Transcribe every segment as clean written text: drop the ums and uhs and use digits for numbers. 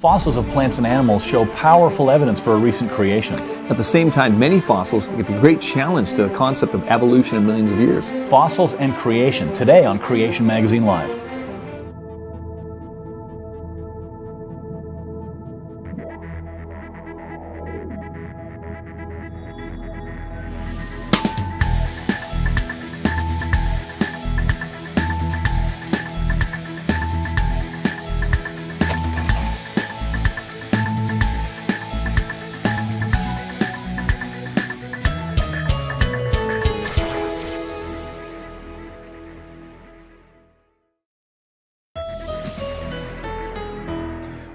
Fossils of plants and animals show powerful evidence for a recent creation. At the same time, many fossils give a great challenge to the concept of evolution in millions of years. Fossils and creation, today on Creation Magazine Live.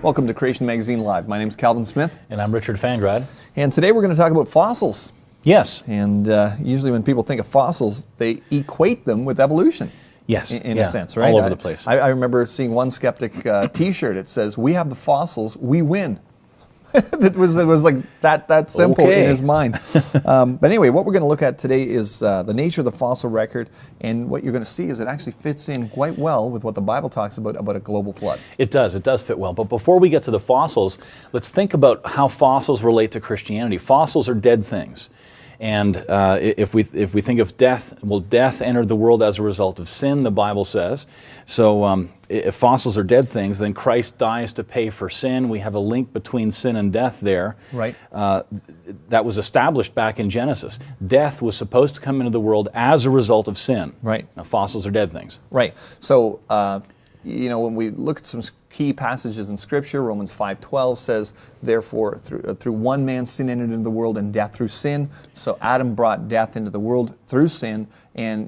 Welcome to Creation Magazine Live. My name is Calvin Smith. And I'm Richard Fangrad. And today we're going to talk about fossils. Yes. And usually when people think of fossils, they equate them with evolution. Yes. In a sense, right? All over the place. I remember seeing one skeptic t-shirt. It says, "We have the fossils, we win." it was like that simple in his mind. But anyway, what we're going to look at today is the nature of the fossil record, and what you're going to see is it actually fits in quite well with what the Bible talks about a global flood. It does fit well. But before we get to the fossils, let's think about how fossils relate to Christianity. Fossils are dead things. And if we think of death, well, death entered the world as a result of sin, the Bible says. So if fossils are dead things, then Christ dies to pay for sin. We have a link between sin and death there. Right. That was established back in Genesis. Death was supposed to come into the world as a result of sin. Right. Now, fossils are dead things. Right. So, when we look at some key passages in Scripture, Romans 5:12 says, "Therefore, through one man sin entered into the world, and death through sin. So Adam brought death into the world through sin." And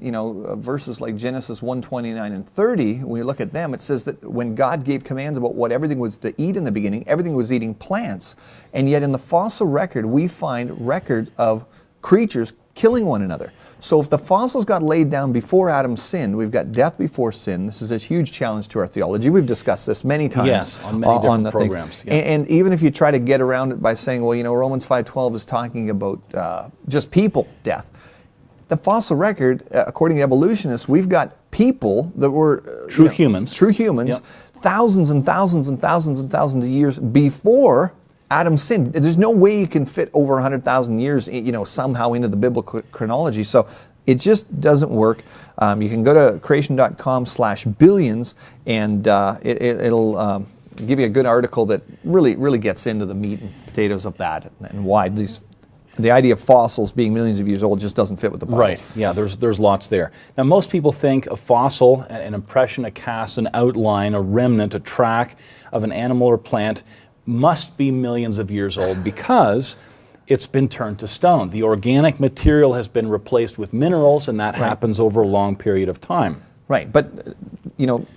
verses like Genesis 1:29 and 30, when we look at them, it says that when God gave commands about what everything was to eat in the beginning, everything was eating plants. And yet in the fossil record, we find records of creatures killing one another. So if the fossils got laid down before Adam sinned, we've got death before sin. This is a huge challenge to our theology. We've discussed this many times. Yes, on many different programs. Yeah. And even if you try to get around it by saying, well, Romans 5:12 is talking about just people death. The fossil record, according to evolutionists, we've got people that were true humans, yep, thousands and thousands and thousands and thousands of years before Adam sinned. There's no way you can fit over 100,000 years, somehow into the biblical chronology. So it just doesn't work. You can go to creation.com/billions, and it'll give you a good article that really gets into the meat and potatoes of that and why the idea of fossils being millions of years old just doesn't fit with the Bible. Right. Yeah. There's lots there. Now, most people think a fossil, an impression, a cast, an outline, a remnant, a track of an animal or plant must be millions of years old because it's been turned to stone. The organic material has been replaced with minerals, and that happens over a long period of time. Right, but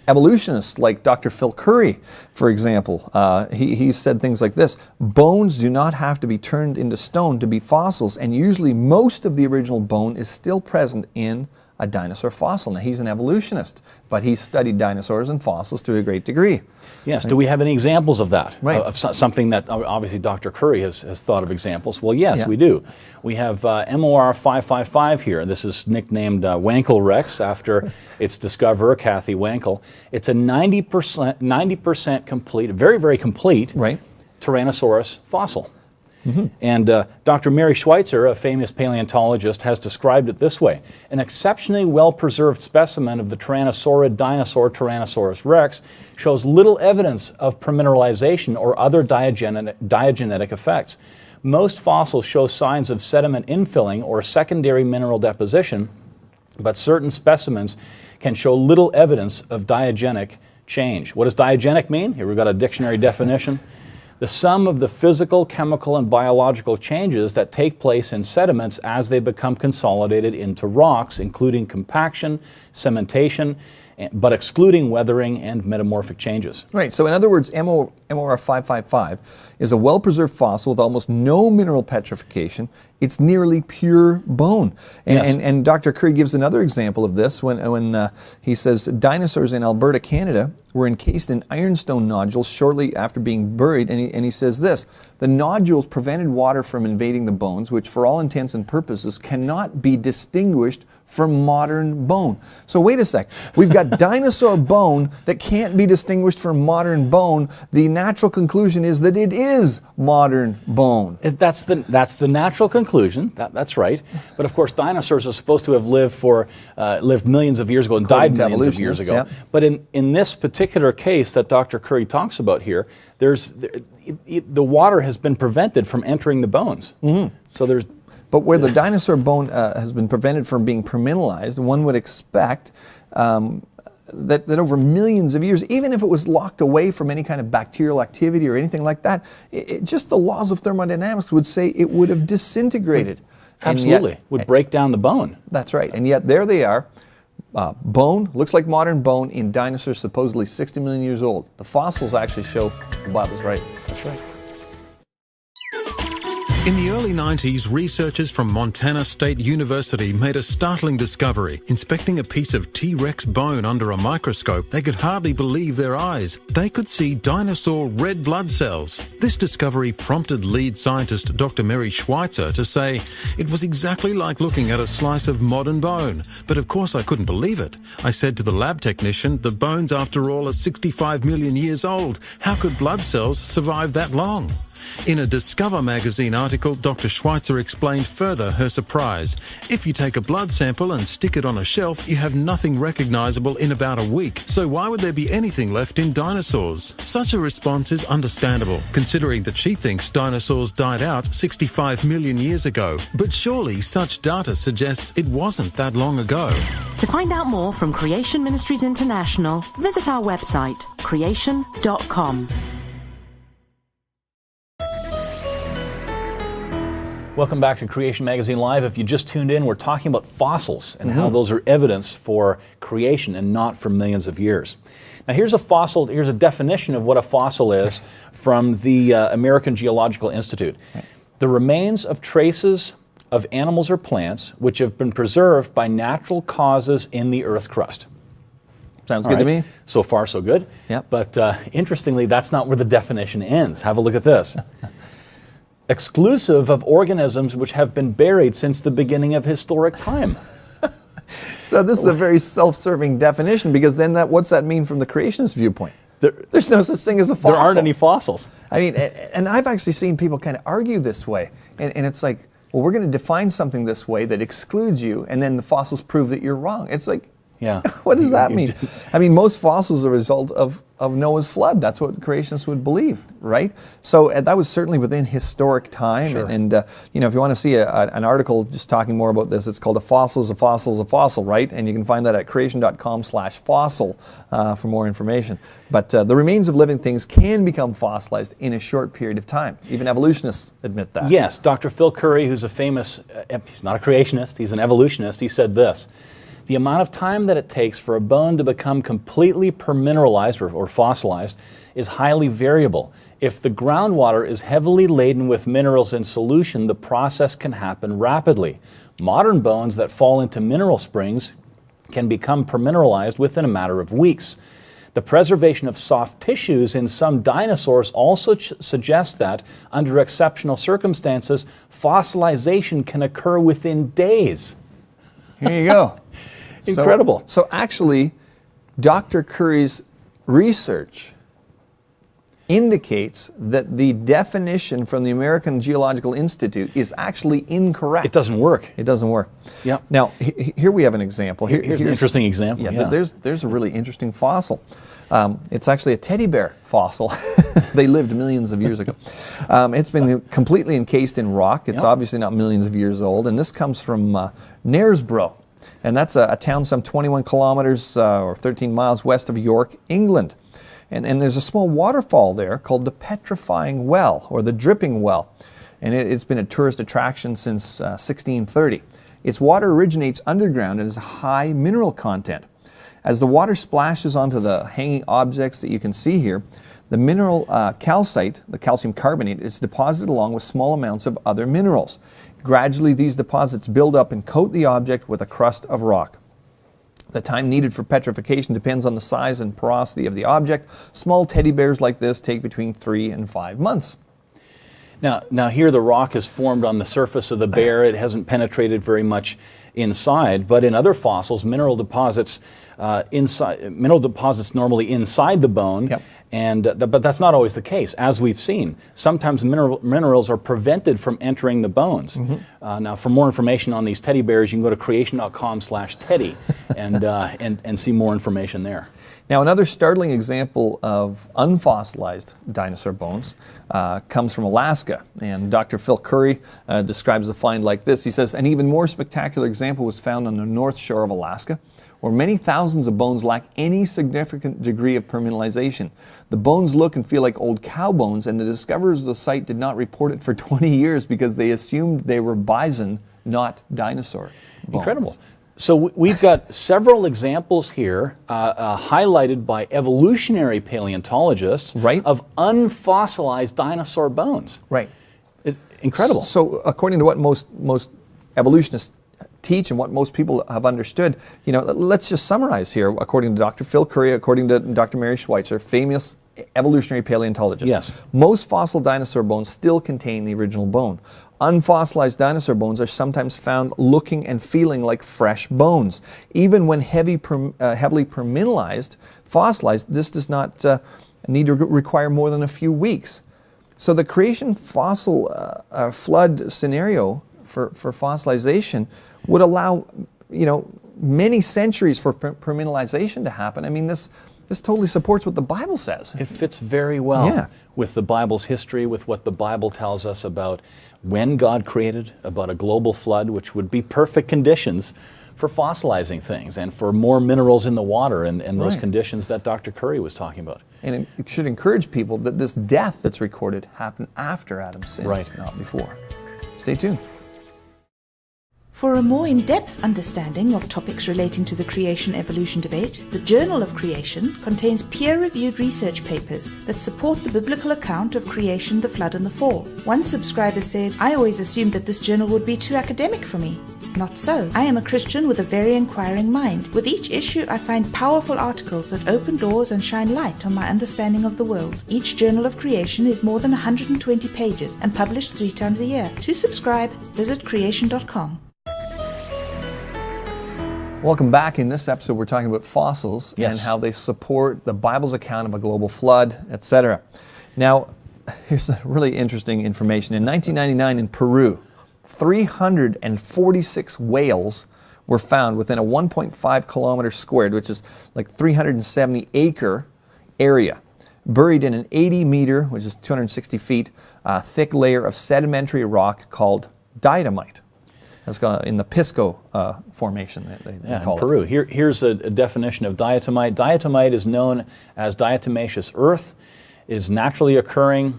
evolutionists like Dr. Phil Curry, for example, he said things like this: bones do not have to be turned into stone to be fossils, and usually most of the original bone is still present in a dinosaur fossil. Now, he's an evolutionist, but he's studied dinosaurs and fossils to a great degree. Yes. Right. Do we have any examples of that? Right. Of something that obviously Dr. Curry has thought of examples? Well, yes, we do. We have MOR 555 here. This is nicknamed Wankel Rex after its discoverer, Kathy Wankel. It's a 90% complete, very, very complete Tyrannosaurus fossil. Mm-hmm. And Dr. Mary Schweitzer, a famous paleontologist, has described it this way: an exceptionally well-preserved specimen of the Tyrannosaurid dinosaur Tyrannosaurus rex shows little evidence of permineralization or other diagenetic effects. Most fossils show signs of sediment infilling or secondary mineral deposition, but certain specimens can show little evidence of diagenic change. What does diagenic mean? Here we've got a dictionary definition. The sum of the physical, chemical, and biological changes that take place in sediments as they become consolidated into rocks, including compaction, cementation, but excluding weathering and metamorphic changes. Right, so in other words, MOR 555 is a well-preserved fossil with almost no mineral petrification. It's nearly pure bone. And Dr. Curry gives another example of this when he says dinosaurs in Alberta, Canada, were encased in ironstone nodules shortly after being buried, and he says this: the nodules prevented water from invading the bones, which for all intents and purposes cannot be distinguished from modern bone. So wait a sec. We've got dinosaur bone that can't be distinguished from modern bone. The natural conclusion is that it is modern bone. That's the natural conclusion. That's right. But of course, dinosaurs are supposed to have lived millions of years ago and died millions of years ago. Yep. But in this particular case that Dr. Curry talks about here, the water has been prevented from entering the bones. So But where the dinosaur bone has been prevented from being permineralized, one would expect that over millions of years, even if it was locked away from any kind of bacterial activity or anything like that, just the laws of thermodynamics would say it would have disintegrated. Absolutely. Would break down the bone. That's right. And yet there they are. Bone, looks like modern bone in dinosaurs supposedly 60 million years old. The fossils actually show the Bible's right. That's right. In the early 90s, researchers from Montana State University made a startling discovery. Inspecting a piece of T-Rex bone under a microscope, they could hardly believe their eyes. They could see dinosaur red blood cells. This discovery prompted lead scientist Dr. Mary Schweitzer to say, "It was exactly like looking at a slice of modern bone." But of course I couldn't believe it. I said to the lab technician, "The bones after all are 65 million years old. How could blood cells survive that long?" In a Discover magazine article, Dr. Schweitzer explained further her surprise. If you take a blood sample and stick it on a shelf, you have nothing recognizable in about a week. So why would there be anything left in dinosaurs? Such a response is understandable, considering that she thinks dinosaurs died out 65 million years ago. But surely such data suggests it wasn't that long ago. To find out more from Creation Ministries International, visit our website, creation.com. Welcome back to Creation Magazine Live. If you just tuned in, we're talking about fossils and how those are evidence for creation and not for millions of years. Now here's a definition of what a fossil is from the American Geological Institute. The remains of traces of animals or plants which have been preserved by natural causes in the Earth's crust. Sounds good to me. So far, so good. Yep. But interestingly, that's not where the definition ends. Have a look at this. Exclusive of organisms which have been buried since the beginning of historic time. So this is a very self-serving definition, because then what's that mean from the creationist viewpoint? There's no such thing as a fossil. There aren't any fossils. I mean, and I've actually seen people kind of argue this way, and it's like, well, we're going to define something this way that excludes you, and then the fossils prove that you're wrong. It's like, yeah. What does that mean? I mean, most fossils are a result of Noah's flood. That's what creationists would believe, right? So that was certainly within historic time. Sure. And you know, if you want to see an article just talking more about this, it's called "A Fossil is a Fossil is a Fossil," right? And you can find that at creation.com/fossil for more information. But the remains of living things can become fossilized in a short period of time. Even evolutionists admit that. Yes, Dr. Phil Curry, who's a famous, he's not a creationist, he's an evolutionist, he said this: the amount of time that it takes for a bone to become completely permineralized or fossilized is highly variable. If the groundwater is heavily laden with minerals in solution, the process can happen rapidly. Modern bones that fall into mineral springs can become permineralized within a matter of weeks. The preservation of soft tissues in some dinosaurs also suggests that, under exceptional circumstances, fossilization can occur within days. Here you go. Incredible. So actually, Dr. Curry's research indicates that the definition from the American Geological Institute is actually incorrect. It doesn't work. It doesn't work. Yep. Now, here we have an example. Here's an interesting example. Yeah, there's a really interesting fossil. It's actually a teddy bear fossil. They lived millions of years ago. It's been completely encased in rock. It's obviously not millions of years old. And this comes from Knaresborough. And that's a town some 21 kilometers or 13 miles west of York, England. And there's a small waterfall there called the Petrifying Well, or the Dripping Well. And it's been a tourist attraction since 1630. Its water originates underground and has a high mineral content. As the water splashes onto the hanging objects that you can see here, the mineral calcite, the calcium carbonate, is deposited along with small amounts of other minerals. Gradually, these deposits build up and coat the object with a crust of rock. The time needed for petrification depends on the size and porosity of the object. Small teddy bears like this take between 3 and 5 months. Now here the rock is formed on the surface of the bear. It hasn't penetrated very much inside, but in other fossils, mineral deposits normally inside the bone, Yep. but that's not always the case, as we've seen. Sometimes minerals are prevented from entering the bones. Now, for more information on these teddy bears, you can go to creation.com/teddy and see more information there. Now, another startling example of unfossilized dinosaur bones comes from Alaska, and Dr. Phil Curry describes the find like this. He says, an even more spectacular example was found on the north shore of Alaska, where many thousands of bones lack any significant degree of permineralization. The bones look and feel like old cow bones, and the discoverers of the site did not report it for 20 years because they assumed they were bison, not dinosaur bones. Incredible. So we've got several examples here highlighted by evolutionary paleontologists of unfossilized dinosaur bones. Right. Incredible. So according to what most evolutionists teach and what most people have understood, let's just summarize here. According to Dr. Phil Curry, according to Dr. Mary Schweitzer, famous evolutionary paleontologists, yes, most fossil dinosaur bones still contain the original bone. Unfossilized dinosaur bones are sometimes found looking and feeling like fresh bones. Even when heavily fossilized, this does not need to require more than a few weeks. So the creation fossil flood scenario for fossilization would allow, many centuries for permineralization to happen. I mean, this totally supports what the Bible says. It fits very well with the Bible's history, with what the Bible tells us about when God created, about a global flood, which would be perfect conditions for fossilizing things and for more minerals in the water and those conditions that Dr. Curry was talking about. And it should encourage people that this death that's recorded happened after Adam's sin, not before. Stay tuned. For a more in-depth understanding of topics relating to the creation-evolution debate, the Journal of Creation contains peer-reviewed research papers that support the biblical account of creation, the flood and the fall. One subscriber said, "I always assumed that this journal would be too academic for me." Not so. I am a Christian with a very inquiring mind. With each issue, I find powerful articles that open doors and shine light on my understanding of the world. Each Journal of Creation is more than 120 pages and published 3 times a year. To subscribe, visit creation.com. Welcome back. In this episode, we're talking about fossils and how they support the Bible's account of a global flood, etc. Now, here's a really interesting information. In 1999 in Peru, 346 whales were found within a 1.5 kilometer squared, which is like 370 acre area, buried in an 80 meter, which is 260 feet, thick layer of sedimentary rock called diatomite. That's in the Pisco formation, they call Peru. it. Here's a definition of diatomite. Diatomite is known as diatomaceous earth. It is naturally occurring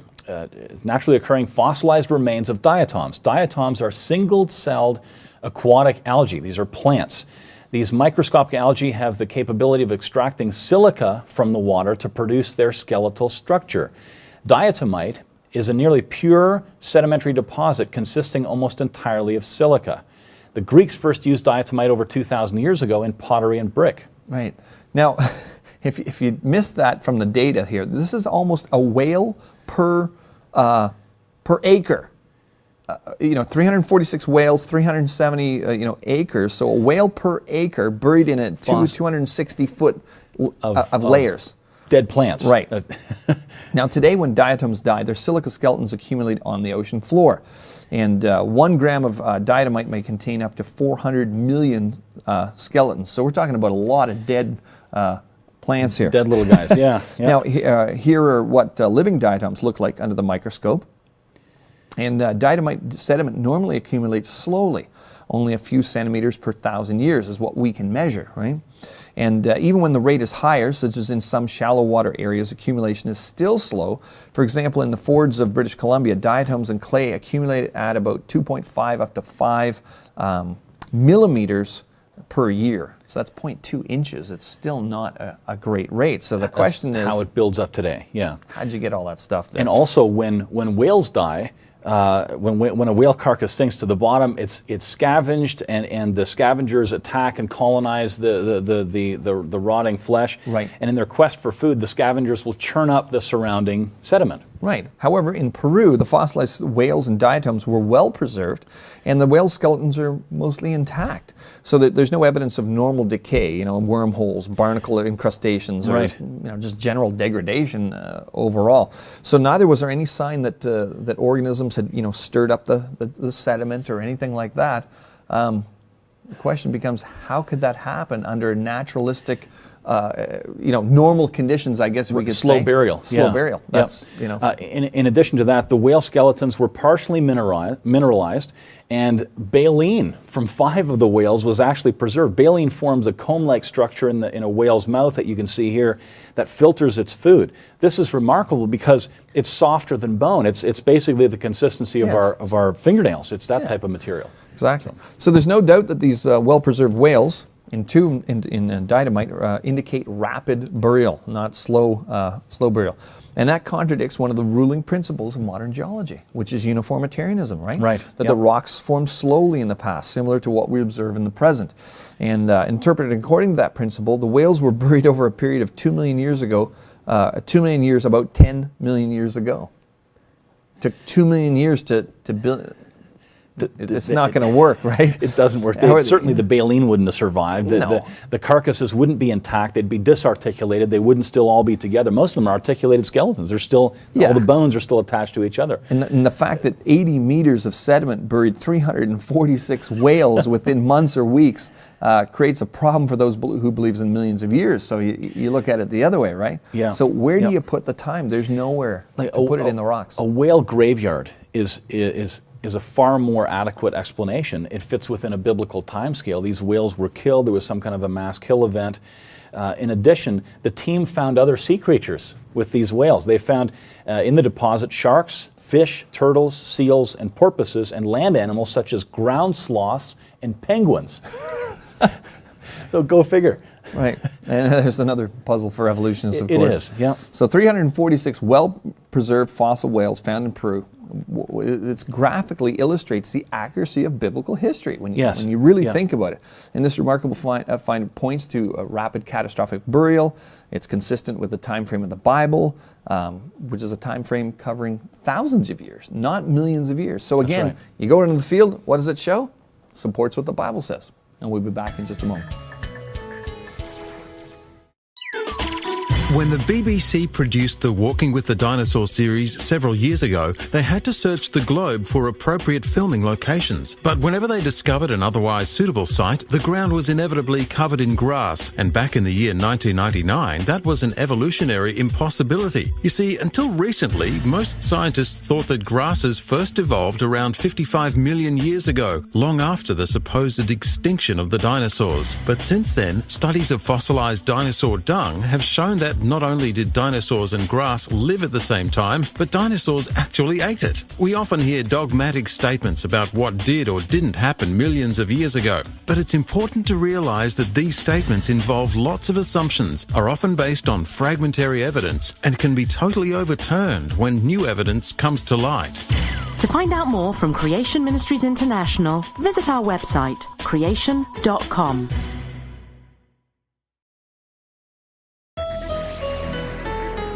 fossilized remains of diatoms. Diatoms are single-celled aquatic algae. These are plants. These microscopic algae have the capability of extracting silica from the water to produce their skeletal structure. Diatomite is a nearly pure sedimentary deposit consisting almost entirely of silica. The Greeks first used diatomite over 2,000 years ago in pottery and brick. Right. Now, if you missed that from the data here, this is almost a whale per acre. 346 whales, 370 acres. So a whale per acre buried in it 260 foot of layers. Dead plants. Right. Now today when diatoms die, their silica skeletons accumulate on the ocean floor. And 1 gram of diatomite may contain up to 400 million skeletons. So we're talking about a lot of dead plants here. Dead little guys, yeah. Now here are what living diatoms look like under the microscope. And diatomite sediment normally accumulates slowly. Only a few centimeters per 1,000 years is what we can measure, right? And even when the rate is higher, such as in some shallow water areas, accumulation is still slow. For example, in the fjords of British Columbia, diatoms and clay accumulate at about 2.5 up to 5 millimeters per year. So that's 0.2 inches. It's still not a great rate. So the question is, how it builds up today, yeah. How'd you get all that stuff there? And also when whales die, when a whale carcass sinks to the bottom, it's scavenged, and the scavengers attack and colonize the rotting flesh. Right. And in their quest for food, the scavengers will churn up the surrounding sediment. Right. However, in Peru, the fossilized whales and diatoms were well preserved, and the whale skeletons are mostly intact. So that there's no evidence of normal decay, wormholes, barnacle incrustations, or just general degradation overall. So neither was there any sign that that organisms had stirred up the sediment or anything like that. The question becomes, how could that happen under naturalistic, normal conditions, I guess we could say. Slow burial. Slow burial. That's, In addition to that, the whale skeletons were partially mineralized, and baleen from 5 of the whales was actually preserved. Baleen forms a comb-like structure in a whale's mouth that you can see here that filters its food. This is remarkable because it's softer than bone. It's basically the consistency of our fingernails. It's that type of material. Exactly. So there's no doubt that these well-preserved whales in diatomite indicate rapid burial, not slow burial. And that contradicts one of the ruling principles of modern geology, which is uniformitarianism, right? Right. That the rocks formed slowly in the past, similar to what we observe in the present. And interpreted according to that principle, the whales were buried over a period of 2 million years ago, 2 million years, about 10 million years ago. It took 2 million years to build. It's not going to work, right? It doesn't work. Certainly the baleen wouldn't have survived. The carcasses wouldn't be intact. They'd be disarticulated. They wouldn't still all be together. Most of them are articulated skeletons. They're still, all the bones are still attached to each other. And the fact that 80 meters of sediment buried 346 whales within months or weeks creates a problem for those who believes in millions of years. So you look at it the other way, right? Yeah. So where do you put the time? There's nowhere to put it in the rocks. A whale graveyard is a far more adequate explanation. It fits within a biblical timescale. These whales were killed. There was some kind of a mass kill event. In addition, the team found other sea creatures with these whales. They found in the deposit sharks, fish, turtles, seals, and porpoises, and land animals such as ground sloths and penguins. So go figure. Right. And there's another puzzle for evolutionists, of course. It is, yeah. So 346 well-preserved fossil whales found in Peru. It graphically illustrates the accuracy of biblical history when you really think about it. And this remarkable find points to a rapid catastrophic burial. It's consistent with the time frame of the Bible, which is a time frame covering thousands of years, not millions of years. So again, you go into the field, what does it show? Supports what the Bible says. And we'll be back in just a moment. When the BBC produced the Walking with the Dinosaur series several years ago, they had to search the globe for appropriate filming locations. But whenever they discovered an otherwise suitable site, the ground was inevitably covered in grass. And back in the year 1999, that was an evolutionary impossibility. You see, until recently, most scientists thought that grasses first evolved around 55 million years ago, long after the supposed extinction of the dinosaurs. But since then, studies of fossilized dinosaur dung have shown that not only did dinosaurs and grass live at the same time, but dinosaurs actually ate it. We often hear dogmatic statements about what did or didn't happen millions of years ago. But it's important to realize that these statements involve lots of assumptions, are often based on fragmentary evidence, and can be totally overturned when new evidence comes to light. To find out more from Creation Ministries International, visit our website, creation.com.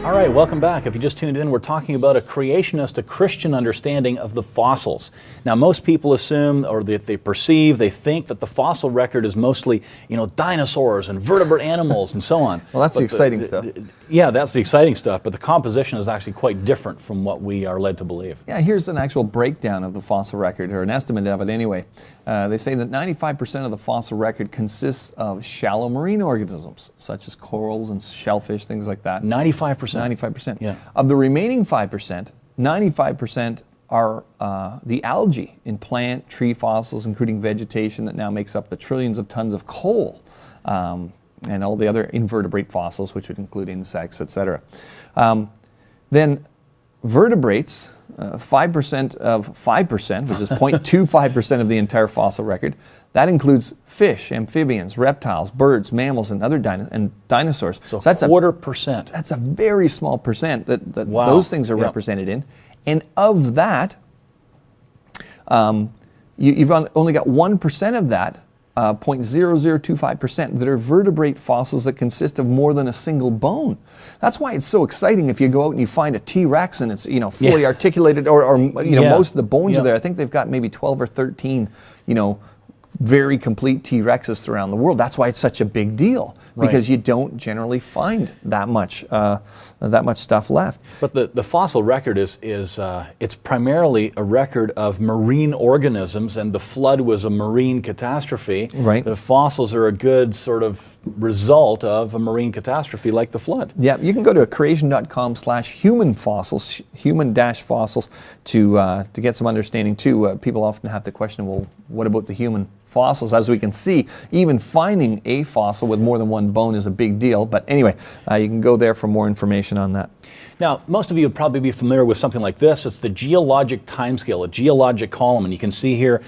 All right, welcome back. If you just tuned in, we're talking about a creationist, a Christian understanding of the fossils. Now, most people assume, or they think that the fossil record is mostly, dinosaurs and vertebrate animals and so on. Well, that's the exciting stuff. Yeah, that's the exciting stuff, but the composition is actually quite different from what we are led to believe. Yeah, here's an actual breakdown of the fossil record, or an estimate of it anyway. They say that 95% of the fossil record consists of shallow marine organisms, such as corals and shellfish, things like that. 95%? 95%. Yeah. Of the remaining 5%, 95% are the algae in plant, tree fossils, including vegetation that now makes up the trillions of tons of coal, and all the other invertebrate fossils, which would include insects, etc. Then vertebrates, 5% of 5%, which is 0.25% of the entire fossil record. That includes fish, amphibians, reptiles, birds, mammals, and other dinosaurs. So that's 1/4%. That's a very small percent that Wow. those things are represented in. And of that, you've only got 1% of that, 0.0025%, that are vertebrate fossils that consist of more than a single bone. That's why it's so exciting if you go out and you find a T-Rex and it's fully articulated, or most of the bones are there. I think they've got maybe 12 or 13 very complete T-Rexes around the world. That's why it's such a big deal, because you don't generally find that much stuff left. But the fossil record is it's primarily a record of marine organisms, and the flood was a marine catastrophe. Right. The fossils are a good sort of result of a marine catastrophe like the flood. Yeah, you can go to creation.com/human fossils, human-fossils, to get some understanding too. People often have the question, well, what about the human fossils? As we can see, even finding a fossil with more than one bone is a big deal. But anyway, you can go there for more information on that. Now, most of you would probably be familiar with something like this. It's the geologic timescale, a geologic column, and you can see here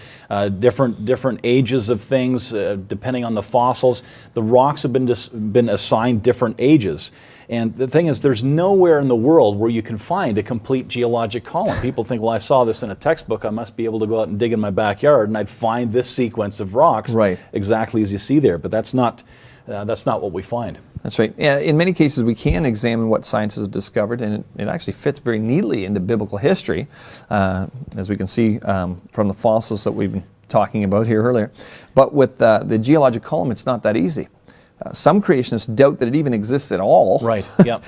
different ages of things depending on the fossils. The rocks have been assigned different ages. And the thing is, there's nowhere in the world where you can find a complete geologic column. People think, well, I saw this in a textbook, I must be able to go out and dig in my backyard and I'd find this sequence of rocks exactly as you see there. But that's not what we find. That's right. Yeah, in many cases, we can examine what science has discovered, and it actually fits very neatly into biblical history, as we can see from the fossils that we've been talking about here earlier. But with the geologic column, it's not that easy. Some creationists doubt that it even exists at all. Right. Yep.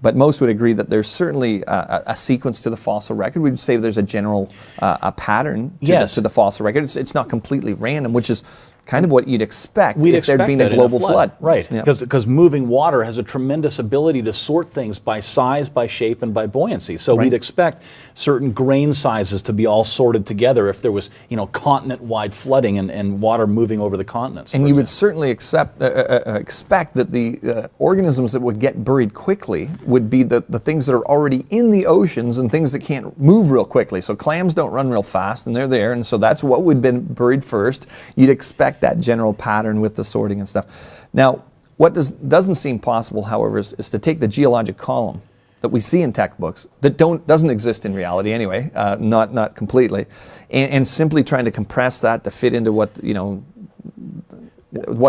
But most would agree that there's certainly a sequence to the fossil record. We'd say there's a general a pattern to the fossil record. It's not completely random, which is kind of what you'd expect if there'd been a global flood. Right, because moving water has a tremendous ability to sort things by size, by shape, and by buoyancy. So we'd expect certain grain sizes to be all sorted together if there was, continent-wide flooding and water moving over the continents. And you would certainly expect that the organisms that would get buried quickly would be the things that are already in the oceans and things that can't move real quickly. So clams don't run real fast, and they're there, and so that's what would have been buried first. You'd expect that general pattern with the sorting and stuff. Now, what doesn't seem possible, however, is to take the geologic column that we see in textbooks that doesn't exist in reality anyway, not completely, and simply trying to compress that to fit into what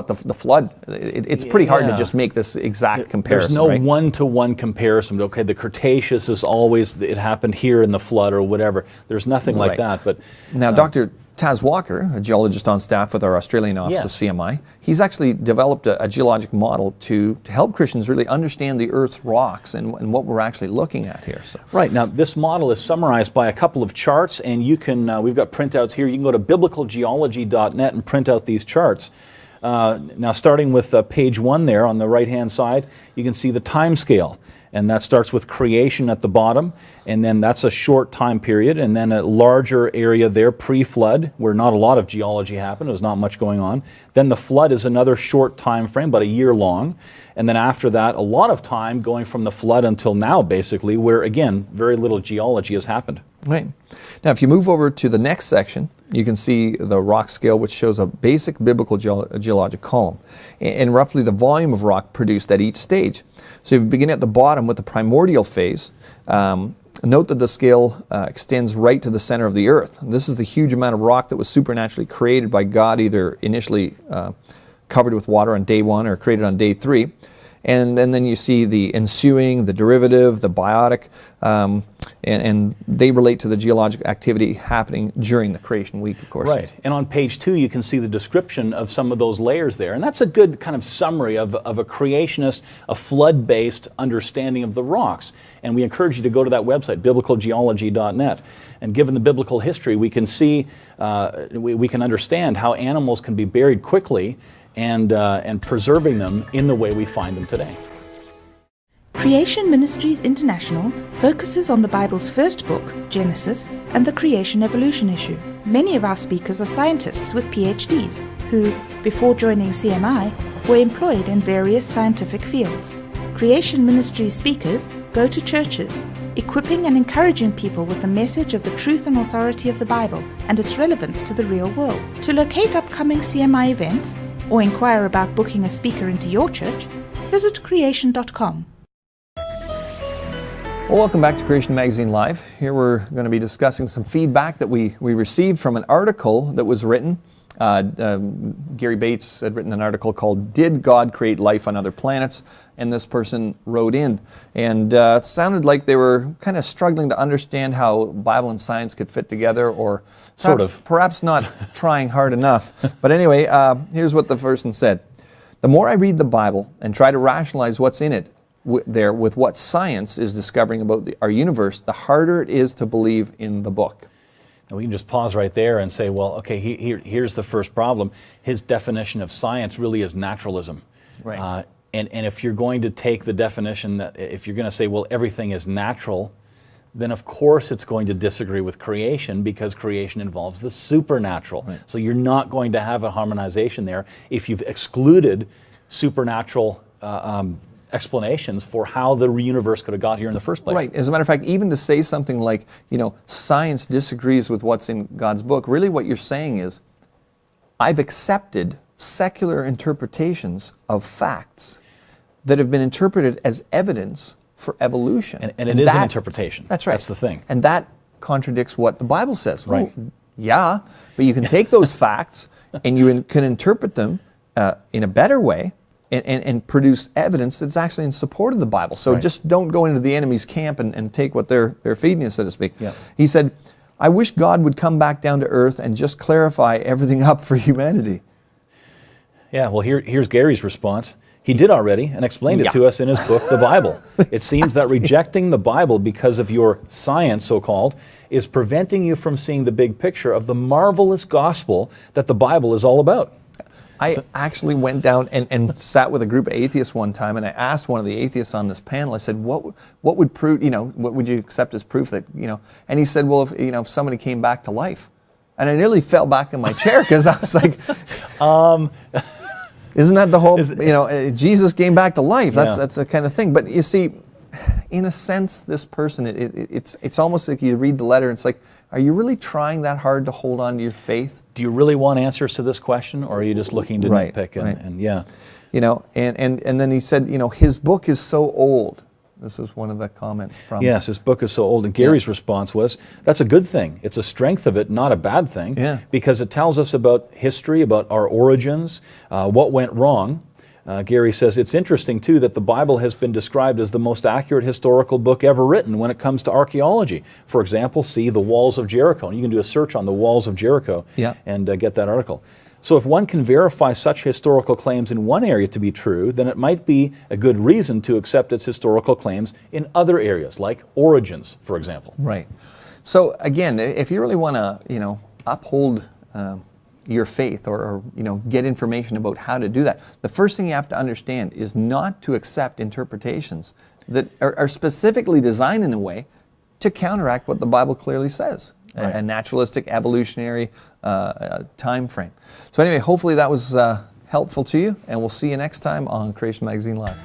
the flood. It's pretty hard to just make this exact comparison. There's no one-to-one comparison. Okay, the Cretaceous is always, it happened here in the flood or whatever. There's nothing like that. But now, Dr. Taz Walker, a geologist on staff with our Australian office of CMI, he's actually developed a geologic model to help Christians really understand the Earth's rocks and what we're actually looking at here. So. Right. Now, this model is summarized by a couple of charts, and you can, we've got printouts here. You can go to biblicalgeology.net and print out these charts. Now, starting with page 1 there on the right-hand side, you can see the time scale. And that starts with creation at the bottom, and then that's a short time period, and then a larger area there, pre-flood, where not a lot of geology happened, there's not much going on. Then the flood is another short time frame, about a year long, and then after that, a lot of time going from the flood until now, basically, where, again, very little geology has happened. Right. Now, if you move over to the next section, you can see the rock scale, which shows a basic biblical geologic column, and roughly the volume of rock produced at each stage. So if you begin at the bottom with the primordial phase, note that the scale extends right to the center of the earth. This is the huge amount of rock that was supernaturally created by God, either initially covered with water on day 1 or created on day 3. And then you see the ensuing, the derivative, the biotic, and they relate to the geologic activity happening during the creation week, of course. Right. And on page 2, you can see the description of some of those layers there. And that's a good kind of summary of a creationist, a flood-based understanding of the rocks. And we encourage you to go to that website, biblicalgeology.net. And given the biblical history, we can see, we can understand how animals can be buried quickly and preserving them in the way we find them today. Creation Ministries International focuses on the Bible's first book, Genesis, and the creation evolution issue. Many of our speakers are scientists with PhDs who, before joining CMI, were employed in various scientific fields. Creation Ministries speakers go to churches, equipping and encouraging people with the message of the truth and authority of the Bible and its relevance to the real world. To locate upcoming CMI events or inquire about booking a speaker into your church, visit creation.com. Well, welcome back to Creation Magazine Live. Here we're going to be discussing some feedback that we received from an article that was written. Gary Bates had written an article called "Did God Create Life on Other Planets?" And this person wrote in. And it sounded like they were kind of struggling to understand how Bible and science could fit together, or perhaps not trying hard enough. But anyway, here's what the person said. The more I read the Bible and try to rationalize what's in it, with what science is discovering about our universe, the harder it is to believe in the book. And we can just pause right there and say, well, okay, here's the first problem. His definition of science really is naturalism. Right. And if you're going to take the definition, that if you're going to say, well, everything is natural, then of course it's going to disagree with creation, because creation involves the supernatural. Right. So you're not going to have a harmonization there if you've excluded supernatural explanations for how the universe could have got here in the first place. Right. As a matter of fact, even to say something like, science disagrees with what's in God's book, really what you're saying is, I've accepted secular interpretations of facts that have been interpreted as evidence for evolution. And it is an interpretation. That's right. That's the thing. And that contradicts what the Bible says. Right. Well, yeah, but you can take those facts and you can interpret them in a better way, and produce evidence that's actually in support of the Bible. So Right. just don't go into the enemy's camp and take what they're feeding you, so to speak. Yeah. He said, I wish God would come back down to earth and just clarify everything up for humanity. Yeah, well, here's Gary's response. He did already and explained it to us in his book, The Bible. It seems that rejecting the Bible because of your science, so-called, is preventing you from seeing the big picture of the marvelous gospel that the Bible is all about. I actually went down and sat with a group of atheists one time, and I asked one of the atheists on this panel, I said, what would prove, what would you accept as proof that, and he said, well, if somebody came back to life. And I nearly fell back in my chair, because I was like, isn't that the whole, Jesus came back to life. That's the kind of thing. But you see, in a sense, this person, it's almost like you read the letter and it's like, are you really trying that hard to hold on to your faith? Do you really want answers to this question, or are you just looking to nitpick? And yeah. And then he said, his book is so old. This was one of the comments from... Yes, his book is so old. And Gary's response was, that's a good thing. It's a strength of it, not a bad thing. Yeah. Because it tells us about history, about our origins, what went wrong. Gary says, it's interesting, too, that the Bible has been described as the most accurate historical book ever written when it comes to archaeology. For example, see the walls of Jericho. And you can do a search on the walls of Jericho and get that article. So if one can verify such historical claims in one area to be true, then it might be a good reason to accept its historical claims in other areas, like origins, for example. Right. So again, if you really want to, uphold your faith, or get information about how to do that, the first thing you have to understand is not to accept interpretations that are specifically designed in a way to counteract what the Bible clearly says, a naturalistic, evolutionary time frame. So anyway, hopefully that was helpful to you, and we'll see you next time on Creation Magazine Live.